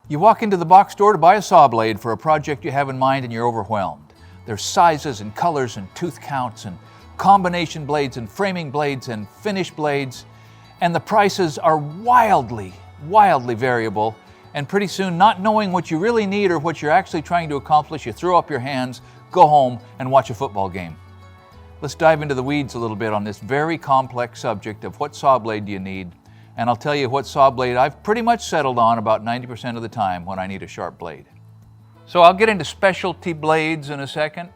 You walk into the box store to buy a saw blade for a project you have in mind and you're overwhelmed. There's sizes and colors and tooth counts and combination blades and framing blades and finish blades, and the prices are wildly variable, and pretty soon, not knowing what you really need or what you're actually trying to accomplish, you throw up your hands, go home, and watch a football game. Let's dive into the weeds a little bit on this very complex subject of what saw blade do you need, and I'll tell you what saw blade I've pretty much settled on about 90% of the time when I need a sharp blade. So I'll get into specialty blades in a second,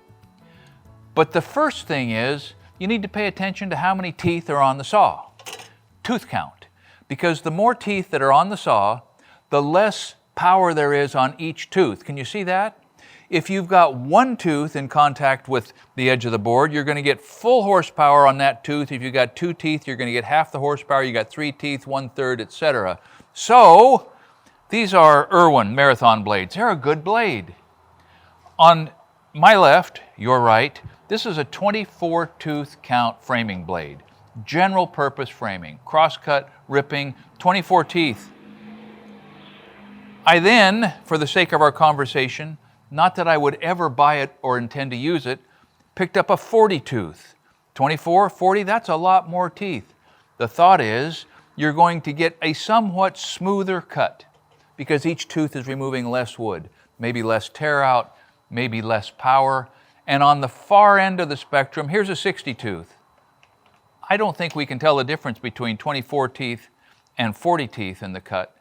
but the first thing is you need to pay attention to how many teeth are on the saw. Tooth count, because the more teeth that are on the saw, the less power there is on each tooth. Can you see that? If you've got one tooth in contact with the edge of the board, you're going to get full horsepower on that tooth. If you've got two teeth, you're going to get half the horsepower. You got three teeth, 1/3, etc. So these are Irwin Marathon blades. They're a good blade. On my left, your right, this is a 24 tooth count framing blade. General purpose framing, crosscut, ripping, 24 teeth. I then, for the sake of our conversation, not that I would ever buy it or intend to use it, picked up a 40 tooth. 24, 40, that's a lot more teeth. The thought is you're going to get a somewhat smoother cut because each tooth is removing less wood, maybe less tear out, maybe less power. And on the far end of the spectrum, here's a 60 tooth. I don't think we can tell the difference between 24 teeth and 40 teeth in the cut.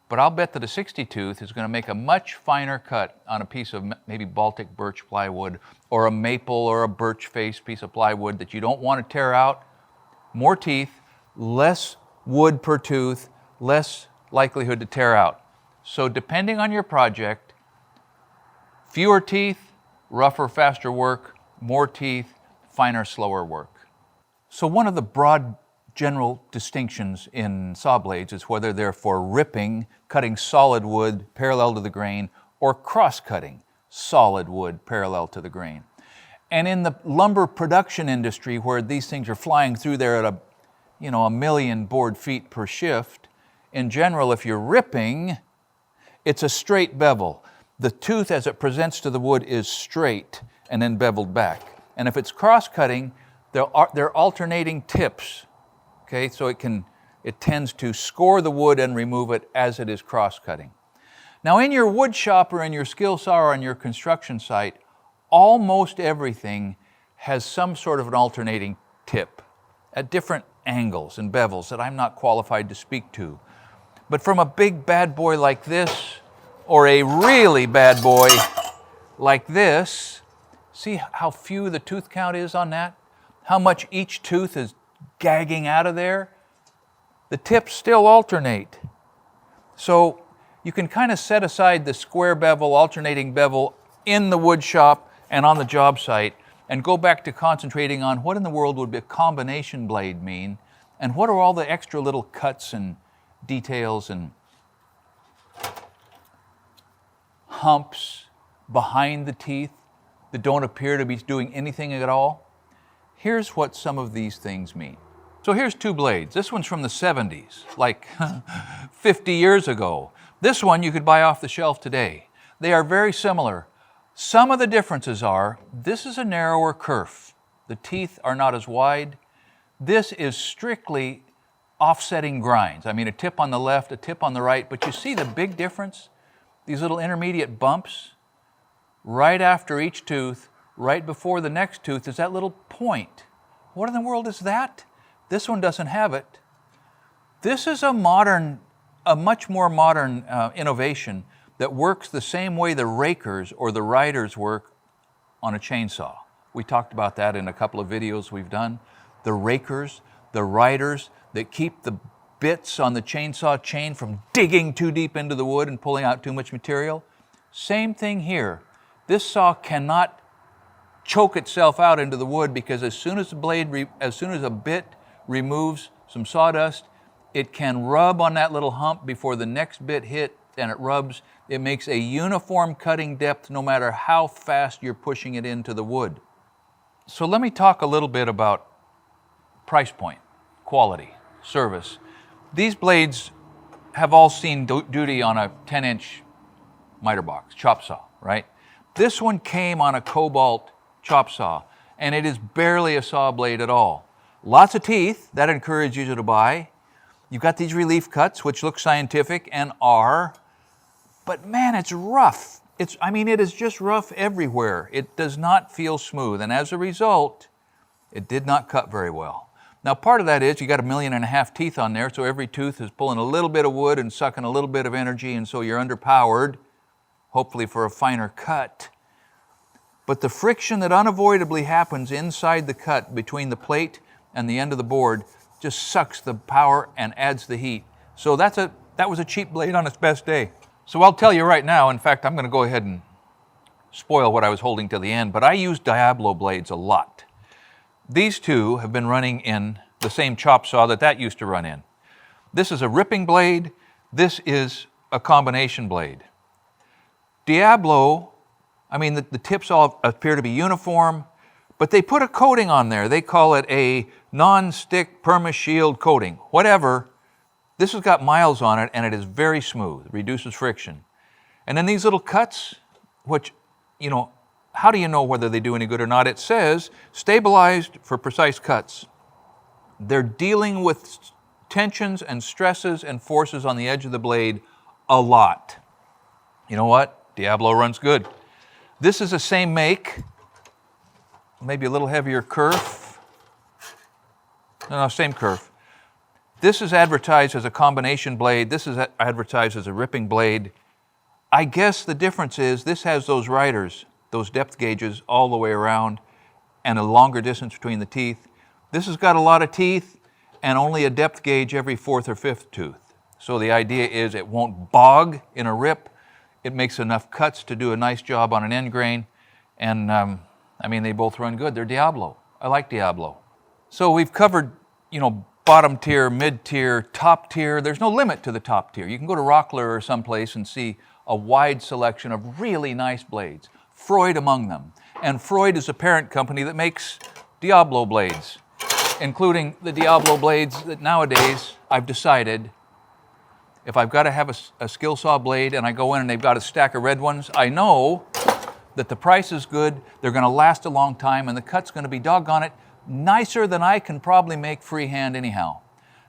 But I'll bet that a 60 tooth is going to make a much finer cut on a piece of maybe Baltic birch plywood or a maple or a birch face piece of plywood that you don't want to tear out. More teeth, less wood per tooth, less likelihood to tear out. So depending on your project, fewer teeth, rougher, faster work, more teeth, finer, slower work. So one of the broad general distinctions in saw blades is whether they're for ripping, cutting solid wood parallel to the grain, or cross-cutting solid wood parallel to the grain. And in the lumber production industry, where these things are flying through there at a million board feet per shift, in general, if you're ripping, it's a straight bevel. The tooth as it presents to the wood is straight and then beveled back. And if it's cross-cutting, they're alternating tips. Okay, so it tends to score the wood and remove it as it is cross-cutting. Now in your wood shop or in your skill saw or on your construction site, almost everything has some sort of an alternating tip at different angles and bevels that I'm not qualified to speak to. But from a big bad boy like this, or a really bad boy like this, see how few the tooth count is on that? How much each tooth is gagging out of there? The tips still alternate. So you can kind of set aside the square bevel, alternating bevel in the wood shop and on the job site and go back to concentrating on what in the world would a combination blade mean, and what are all the extra little cuts and details and humps behind the teeth that don't appear to be doing anything at all. Here's what some of these things mean. So here's two blades. This one's from the 70s, like 50 years ago. This one you could buy off the shelf today. They are very similar. Some of the differences are, this is a narrower kerf. The teeth are not as wide. This is strictly offsetting grinds. I mean, a tip on the left, a tip on the right, but you see the big difference? These little intermediate bumps right after each tooth, right before the next tooth is that little point. What in the world is that? This one doesn't have it. This is a much more modern innovation that works the same way the rakers or the riders work on a chainsaw. We talked about that in a couple of videos we've done. The rakers, the riders that keep the bits on the chainsaw chain from digging too deep into the wood and pulling out too much material. Same thing here. This saw cannot choke itself out into the wood because as soon as a bit removes some sawdust, it can rub on that little hump before the next bit hit, and it rubs. It makes a uniform cutting depth no matter how fast you're pushing it into the wood. So let me talk a little bit about price point, quality, service. These blades have all seen duty on a 10-inch miter box, chop saw, right? This one came on a cobalt chop saw, and it is barely a saw blade at all. Lots of teeth, that encourages you to buy. You've got these relief cuts, which look scientific and are, but man, it's rough. It is just rough everywhere. It does not feel smooth, and as a result, it did not cut very well. Now, part of that is you got 1.5 million teeth on there, so every tooth is pulling a little bit of wood and sucking a little bit of energy, and so you're underpowered, hopefully for a finer cut. But the friction that unavoidably happens inside the cut between the plate and the end of the board just sucks the power and adds the heat. So that was a cheap blade on its best day. So I'll tell you right now, in fact, I'm going to go ahead and spoil what I was holding till the end, but I use Diablo blades a lot. These two have been running in the same chop saw that used to run in. This is a ripping blade. This is a combination blade. Diablo, the tips all appear to be uniform, but they put a coating on there. They call it a non-stick perma-shield coating. Whatever, this has got miles on it and it is very smooth, it reduces friction. And then these little cuts, which, how do you know whether they do any good or not? It says stabilized for precise cuts. They're dealing with tensions and stresses and forces on the edge of the blade a lot. You know what? Diablo runs good. This is the same make, maybe a little heavier kerf. No, same kerf. This is advertised as a combination blade. This is advertised as a ripping blade. I guess the difference is this has those riders, those depth gauges all the way around, and a longer distance between the teeth. This has got a lot of teeth and only a depth gauge every 4th or 5th tooth. So the idea is it won't bog in a rip. It makes enough cuts to do a nice job on an end grain. And they both run good. They're Diablo. I like Diablo. So we've covered, bottom tier, mid tier, top tier. There's no limit to the top tier. You can go to Rockler or someplace and see a wide selection of really nice blades. Freud among them. And Freud is a parent company that makes Diablo blades, including the Diablo blades that nowadays I've decided if I've got to have a skill saw blade and I go in and they've got a stack of red ones, I know that the price is good, they're going to last a long time, and the cut's going to be, doggone it, nicer than I can probably make freehand anyhow.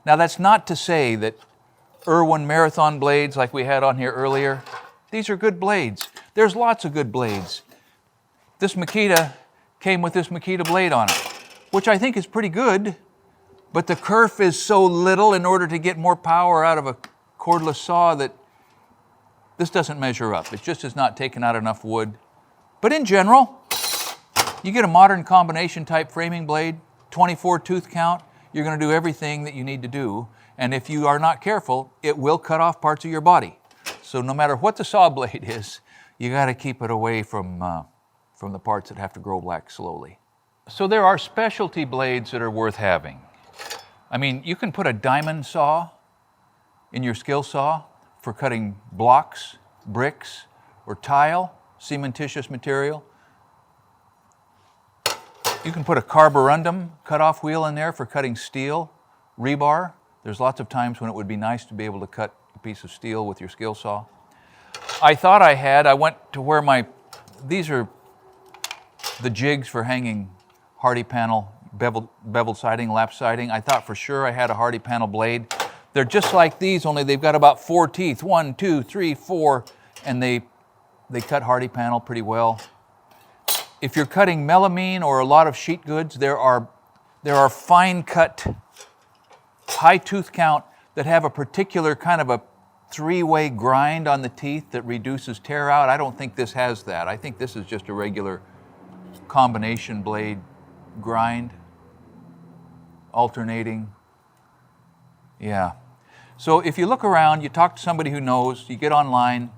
Now, that's not to say that Irwin Marathon blades like we had on here earlier, these are good blades. There's lots of good blades. This Makita came with this Makita blade on it, which I think is pretty good, but the kerf is so little in order to get more power out of a cordless saw that this doesn't measure up. It just is not taking out enough wood. But in general, you get a modern combination type framing blade, 24 tooth count, you're going to do everything that you need to do. And if you are not careful, it will cut off parts of your body. So no matter what the saw blade is, you got to keep it away from the parts that have to grow back slowly. So there are specialty blades that are worth having. You can put a diamond saw in your skill saw for cutting blocks, bricks, or tile, cementitious material. You can put a carborundum cutoff wheel in there for cutting steel, rebar. There's lots of times when it would be nice to be able to cut a piece of steel with your skill saw. I went to where these are the jigs for hanging hardy panel, beveled siding, lap siding. I thought for sure I had a hardy panel blade. They're just like these, only they've got about 4 teeth, 1, 2, 3, 4, and they cut hardy panel pretty well. If you're cutting melamine or a lot of sheet goods, there are fine cut, high tooth count that have a particular kind of a 3-way grind on the teeth that reduces tear out. I don't think this has that. I think this is just a regular combination blade grind, alternating. Yeah. So if you look around, you talk to somebody who knows, you get online,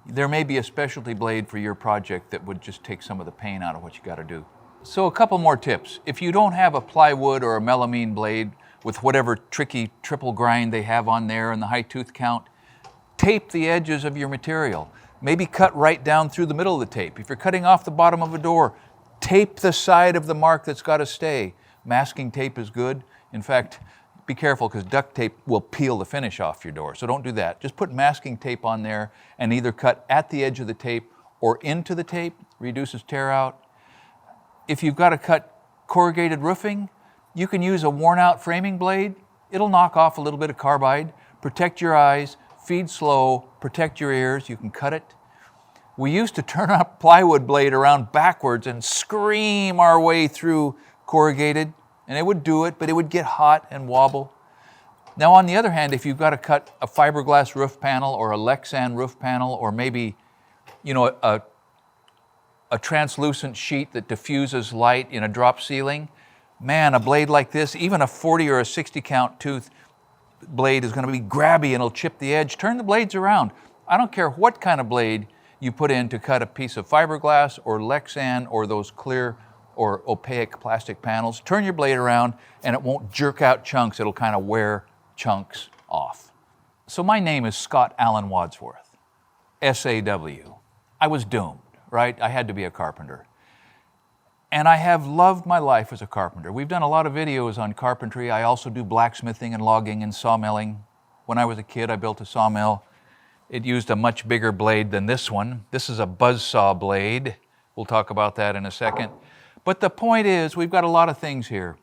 there may be a specialty blade for your project that would just take some of the pain out of what you got to do. So a couple more tips. If you don't have a plywood or a melamine blade with whatever tricky triple grind they have on there and the high tooth count, tape the edges of your material. Maybe cut right down through the middle of the tape. If you're cutting off the bottom of a door, tape the side of the mark that's got to stay. Masking tape is good. In fact, be careful because duct tape will peel the finish off your door, so don't do that. Just put masking tape on there and either cut at the edge of the tape or into the tape, reduces tear out. If you've got to cut corrugated roofing, you can use a worn out framing blade. It'll knock off a little bit of carbide, protect your eyes, feed slow, protect your ears, you can cut it. We used to turn a plywood blade around backwards and scream our way through corrugated, and it would do it, but it would get hot and wobble. Now on the other hand, if you've got to cut a fiberglass roof panel or a Lexan roof panel or maybe a translucent sheet that diffuses light in a drop ceiling, man, a blade like this, even a 40 or a 60 count tooth blade is going to be grabby and it'll chip the edge. Turn the blades around. I don't care what kind of blade you put in to cut a piece of fiberglass or Lexan or those clear or opaque plastic panels. Turn your blade around and it won't jerk out chunks. It'll kind of wear chunks off. So my name is Scott Allen Wadsworth, SAW. I was doomed, right? I had to be a carpenter. And I have loved my life as a carpenter. We've done a lot of videos on carpentry. I also do blacksmithing and logging and sawmilling. When I was a kid, I built a sawmill. It used a much bigger blade than this one. This is a buzzsaw blade. We'll talk about that in a second. But the point is, we've got a lot of things here.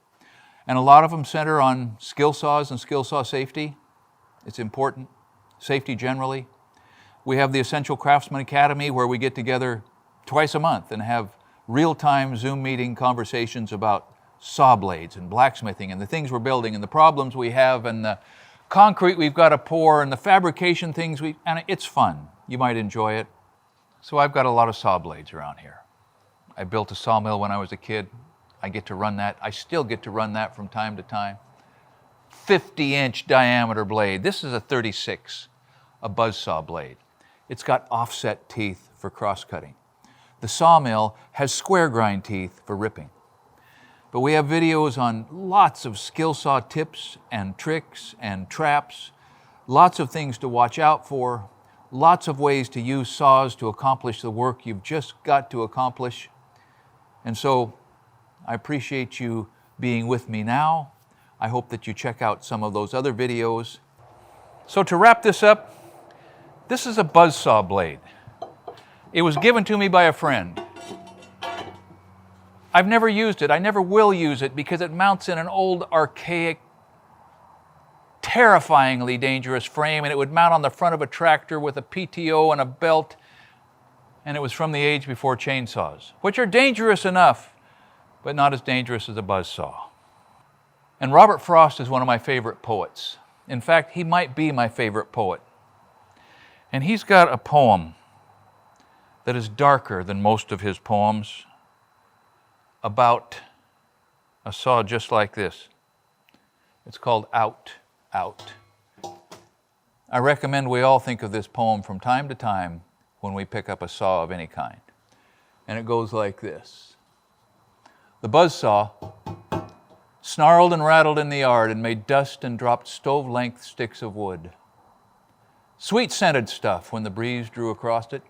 And a lot of them center on skill saws and skill saw safety. It's important. Safety generally. We have the Essential Craftsman Academy where we get together twice a month and have real-time Zoom meeting conversations about saw blades and blacksmithing and the things we're building and the problems we have and the concrete we've got to pour and the fabrication things and it's fun. You might enjoy it. So I've got a lot of saw blades around here. I built a sawmill when I was a kid. I get to run that. I still get to run that from time to time. 50-inch diameter blade. This is a 36, a buzzsaw blade. It's got offset teeth for cross-cutting. The sawmill has square grind teeth for ripping. But we have videos on lots of skill saw tips and tricks and traps, lots of things to watch out for, lots of ways to use saws to accomplish the work you've just got to accomplish. And so I appreciate you being with me now. I hope that you check out some of those other videos. So to wrap this up, this is a buzzsaw blade. It was given to me by a friend. I've never used it. I never will use it because it mounts in an old, archaic, terrifyingly dangerous frame, and it would mount on the front of a tractor with a PTO and a belt, and it was from the age before chainsaws, which are dangerous enough, but not as dangerous as a buzzsaw. And Robert Frost is one of my favorite poets. In fact, he might be my favorite poet. And he's got a poem that is darker than most of his poems about a saw just like this. It's called Out, Out. I recommend we all think of this poem from time to time when we pick up a saw of any kind. And it goes like this. The buzzsaw snarled and rattled in the yard and made dust and dropped stove-length sticks of wood. Sweet-scented stuff when the breeze drew across it.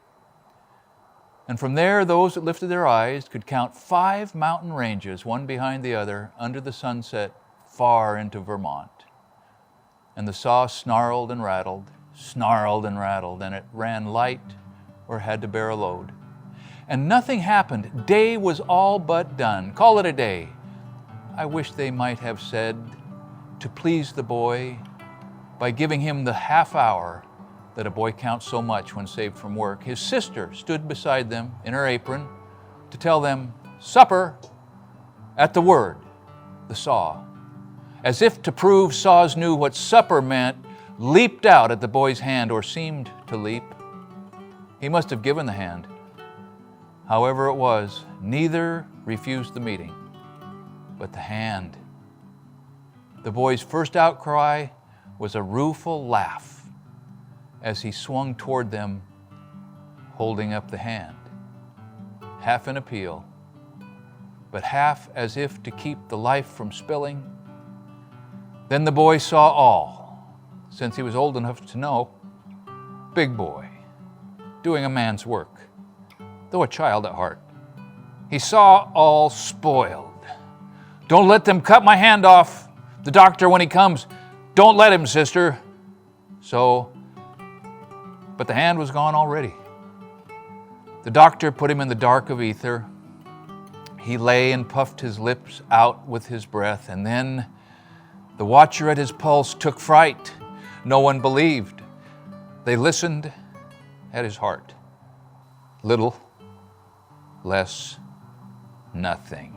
And from there, those that lifted their eyes could count 5 mountain ranges, one behind the other, under the sunset, far into Vermont. And the saw snarled and rattled, and it ran light or had to bear a load. And nothing happened. Day was all but done. Call it a day. I wish they might have said, to please the boy, by giving him the half hour that a boy counts so much when saved from work. His sister stood beside them in her apron to tell them, supper, at the word, the saw. As if to prove saws knew what supper meant, leaped out at the boy's hand, or seemed to leap. He must have given the hand. However it was, neither refused the meeting, but the hand. The boy's first outcry was a rueful laugh as he swung toward them, holding up the hand, half in appeal, but half as if to keep the life from spilling. Then the boy saw all, since he was old enough to know, big boy, doing a man's work, though a child at heart. He saw all spoiled. Don't let them cut my hand off. The doctor, when he comes, don't let him, sister. But the hand was gone already. The doctor put him in the dark of ether. He lay and puffed his lips out with his breath, and then the watcher at his pulse took fright. No one believed. They listened at his heart. Little, less, nothing.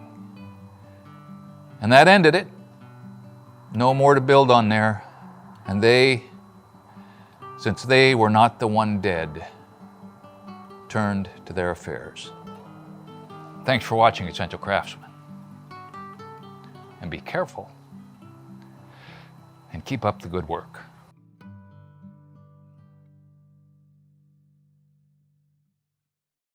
And that ended it. No more to build on there. And they, since they were not the one dead, turned to their affairs. Thanks for watching Essential Craftsman. And be careful. And keep up the good work.